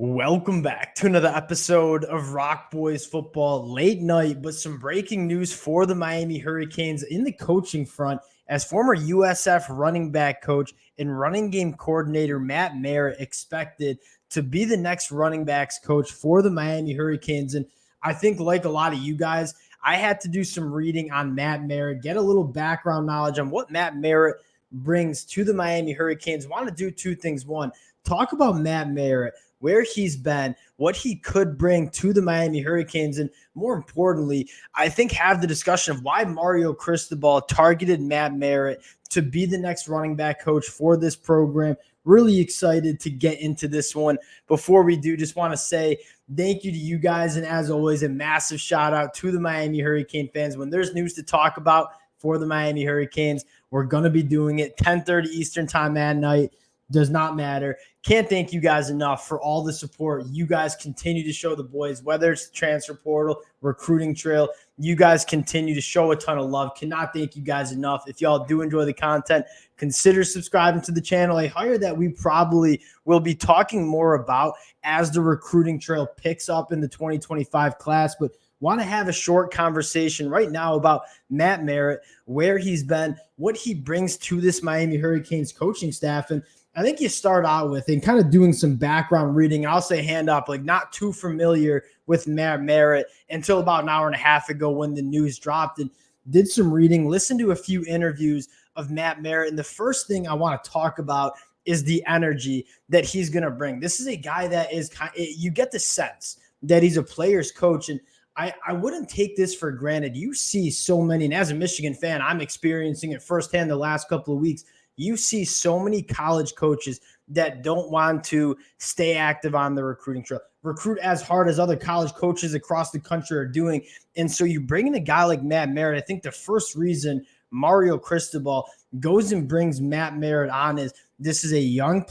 Welcome back to another episode of Rock Boys Football late night, but some breaking news for the Miami Hurricanes in the coaching front as former USF running back coach and running game coordinator Matt Merritt expected to be the next running backs coach for the Miami Hurricanes. And I think like a lot of you guys, I had to do some reading on Matt Merritt, get a little background knowledge on what Matt Merritt brings to the Miami Hurricanes. Want to do two things. One, talk about Matt Merritt, where he's been, what he could bring to the Miami Hurricanes, and more importantly, I think have the discussion of why Mario Cristobal targeted Matt Merritt to be the next running back coach for this program. Really excited to get into this one. Before we do, just want to say thank you to you guys, and as always, a massive shout out to the Miami Hurricane fans. When there's news to talk about for the Miami Hurricanes, we're going to be doing it 10:30 Eastern time at night. Does not matter. Can't thank you guys enough for all the support you guys continue to show the boys, whether it's the transfer portal, recruiting trail. You guys continue to show a ton of love. Cannot thank you guys enough. If y'all do enjoy the content, consider subscribing to the channel. A hire that we probably will be talking more about as the recruiting trail picks up in the 2025 class, but want to have a short conversation right now about Matt Merritt, where he's been, what he brings to this Miami Hurricanes coaching staff. And I think you start out with and kind of doing some background reading. I'll say hand up, like not too familiar with Matt Merritt until about an hour and a half ago when the news dropped, and did some reading, listened to a few interviews of Matt Merritt. And the first thing I want to talk about is the energy that he's going to bring. This is a guy that is you get the sense that he's a player's coach. And I wouldn't take this for granted. You see so many, and as a Michigan fan, I'm experiencing it firsthand the last couple of weeks. You see so many college coaches that don't want to stay active on the recruiting trail, recruit as hard as other college coaches across the country are doing. And so you bring in a guy like Matt Merritt. I think the first reason Mario Cristobal goes and brings Matt Merritt on is this is a young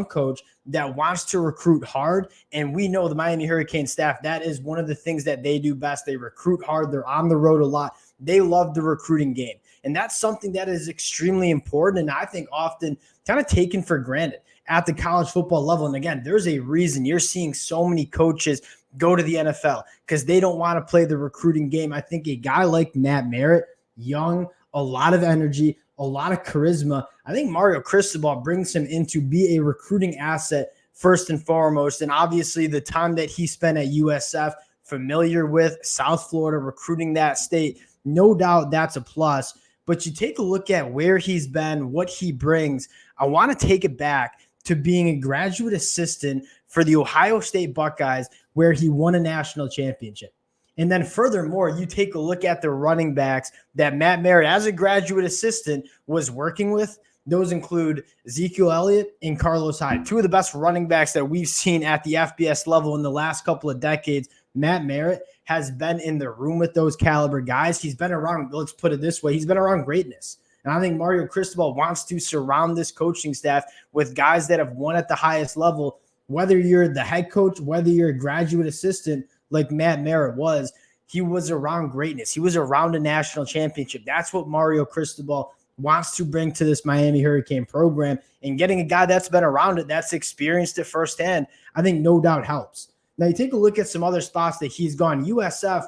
coach that wants to recruit hard. And we know the Miami Hurricane staff, that is one of the things that they do best. They recruit hard. They're on the road a lot. They love the recruiting game. And that's something that is extremely important, and I think often kind of taken for granted at the college football level. And again, there's a reason you're seeing so many coaches go to the NFL because they don't want to play the recruiting game. I think a guy like Matt Merritt, young, a lot of energy, a lot of charisma. I think Mario Cristobal brings him in to be a recruiting asset first and foremost. And obviously the time that he spent at USF, familiar with South Florida, recruiting that state, no doubt that's a plus. But you take a look at where he's been, what he brings. I want to take it back to being a graduate assistant for the Ohio State Buckeyes, where he won a national championship. And then furthermore, you take a look at the running backs that Matt Merritt, as a graduate assistant, was working with. Those include Ezekiel Elliott and Carlos Hyde, two of the best running backs that we've seen at the FBS level in the last couple of decades. Matt Merritt has been in the room with those caliber guys. He's been around, let's put it this way, he's been around greatness. And I think Mario Cristobal wants to surround this coaching staff with guys that have won at the highest level, whether you're the head coach, whether you're a graduate assistant like Matt Merritt was. He was around greatness. He was around a national championship. That's what Mario Cristobal wants to bring to this Miami Hurricane program. And getting a guy that's been around it, that's experienced it firsthand, I think no doubt helps. Now, you take a look at some other spots that he's gone. USF,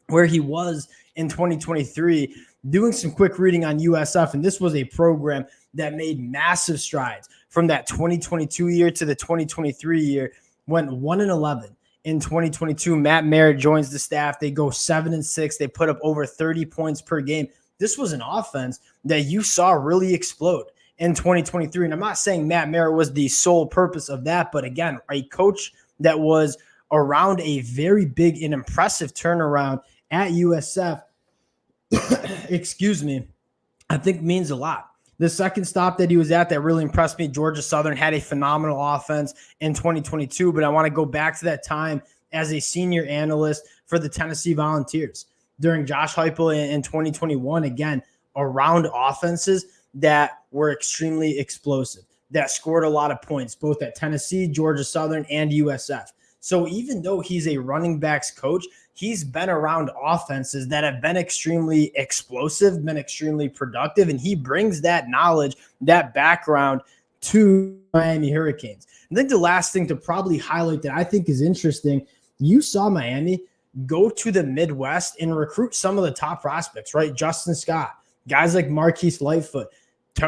where he was in 2023, doing some quick reading on USF, and this was a program that made massive strides from that 2022 year to the 2023 year, went 1-11. In 2022, Matt Merritt joins the staff. They go 7-6. They put up over 30 points per game. This was an offense that you saw really explode in 2023. And I'm not saying Matt Merritt was the sole purpose of that, but again, a coach that was around a very big and impressive turnaround at USF, excuse me, I think means a lot. The second stop that he was at that really impressed me, Georgia Southern, had a phenomenal offense in 2022, but I want to go back to that time as a senior analyst for the Tennessee Volunteers during Josh Heupel in 2021, again, around offenses that were extremely explosive, that scored a lot of points, both at Tennessee, Georgia Southern, and USF. So even though he's a running backs coach, he's been around offenses that have been extremely explosive, been extremely productive, and he brings that knowledge, that background to Miami Hurricanes. I think the last thing to probably highlight that I think is interesting, you saw Miami go to the Midwest and recruit some of the top prospects, right? Justin Scott, guys like Marquise Lightfoot.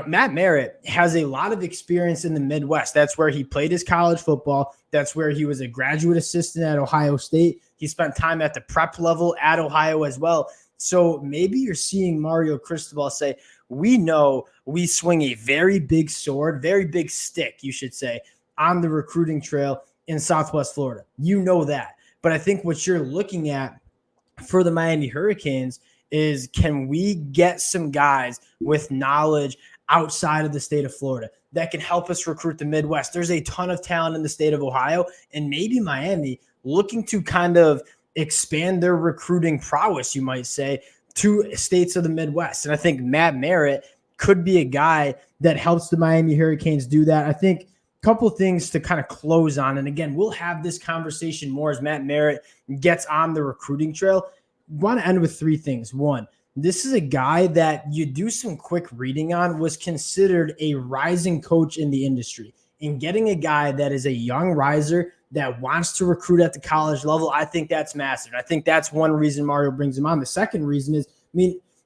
Matt Merritt has a lot of experience in the Midwest. That's where he played his college football. That's where he was a graduate assistant at Ohio State. He spent time at the prep level at Ohio as well. So maybe you're seeing Mario Cristobal say, we know we swing a very big sword, very big stick, you should say, on the recruiting trail in Southwest Florida. You know that. But I think what you're looking at for the Miami Hurricanes is, can we get some guys with knowledge outside of the state of Florida that can help us recruit the Midwest? There's a ton of talent in the state of Ohio, and maybe Miami looking to kind of expand their recruiting prowess, you might say, to states of the Midwest. And I think Matt Merritt could be a guy that helps the Miami Hurricanes do that. I think a couple things to kind of close on. And again, we'll have this conversation more as Matt Merritt gets on the recruiting trail. I want to end with three things. One, this is a guy that you do some quick reading on, was considered a rising coach in the industry. And getting a guy that is a young riser that wants to recruit at the college level, I think that's massive. I think that's one reason Mario brings him on. The second reason is,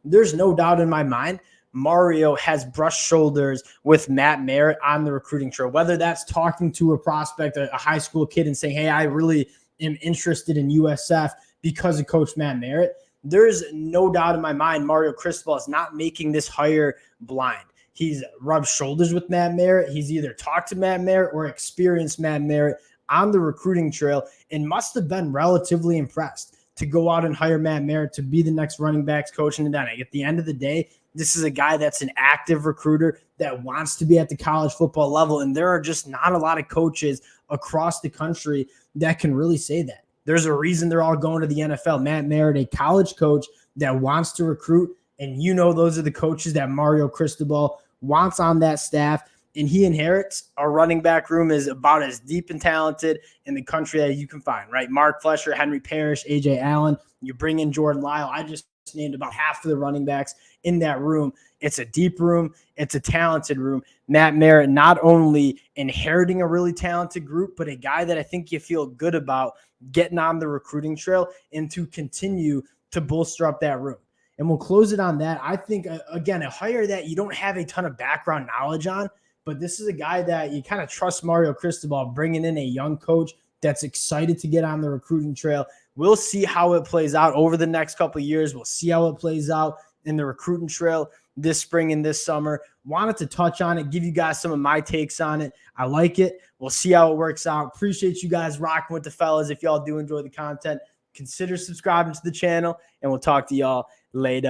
there's no doubt in my mind, Mario has brushed shoulders with Matt Merritt on the recruiting trail, whether that's talking to a prospect, a high school kid, and saying, hey, I really am interested in USF because of Coach Matt Merritt. There's no doubt in my mind Mario Cristobal is not making this hire blind. He's rubbed shoulders with Matt Merritt. He's either talked to Matt Merritt or experienced Matt Merritt on the recruiting trail and must have been relatively impressed to go out and hire Matt Merritt to be the next running backs coach in the Dynamic. At the end of the day, this is a guy that's an active recruiter that wants to be at the college football level, and there are just not a lot of coaches across the country that can really say that. There's a reason they're all going to the NFL. Matt Merritt, a college coach that wants to recruit, and those are the coaches that Mario Cristobal wants on that staff. And he inherits a running back room is about as deep and talented in the country that you can find, right? Mark Flesher, Henry Parrish, A.J. Allen. You bring in Jordan Lyle. I just named about half of the running backs in that room. It's a deep room. It's a talented room. Matt Merritt not only inheriting a really talented group, but a guy that I think you feel good about getting on the recruiting trail and to continue to bolster up that room. And we'll close it on that. I think, again, a hire that you don't have a ton of background knowledge on, but this is a guy that you kind of trust Mario Cristobal, bringing in a young coach that's excited to get on the recruiting trail. We'll see how it plays out over the next couple of years. We'll see how it plays out in the recruiting trail this spring and this summer. Wanted to touch on it, give you guys some of my takes on it. I like it. We'll see how it works out. Appreciate you guys rocking with the fellas. If y'all do enjoy the content, consider subscribing to the channel, and we'll talk to y'all later.